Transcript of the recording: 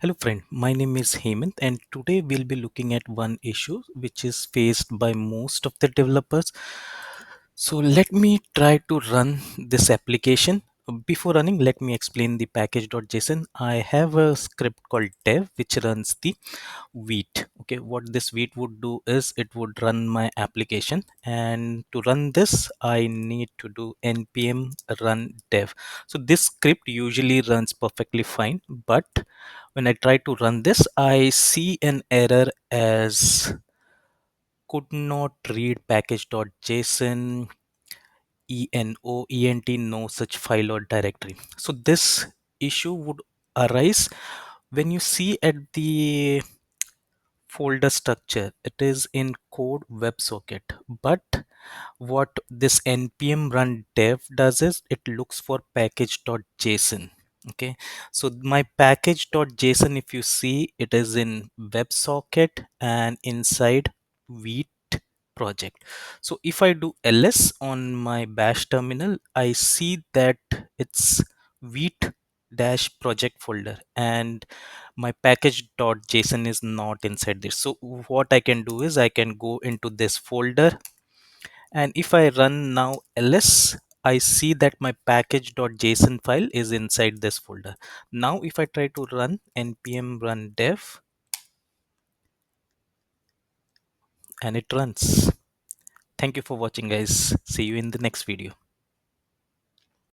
Hello friend, my name is Hemant and today we'll be looking at one issue which is faced by most of the developers. So let me try to run this application. Before running, let me explain the package.json. I have a script called dev which runs the Vite. Okay, what this Vite would do is it would run my application, and to run this I need to do npm run dev. So this script usually runs perfectly fine, but when I try to run this I see an error as could not read package.json ENOENT no such file or directory. So this issue would arise when you see at the folder structure. It is in code WebSocket, but what this npm run dev does is it looks for package.json. Okay, so my package.json, if you see, it is in WebSocket and inside Vite Project. So if I do ls on my bash terminal, I see that it's Vite dash project folder and my package.json is not inside this. So what I can do is I can go into this folder, and if I run now ls, I see that my package.json file is inside this folder. Now if I try to run npm run dev, and it runs. Thank you for watching guys. See you in the next video.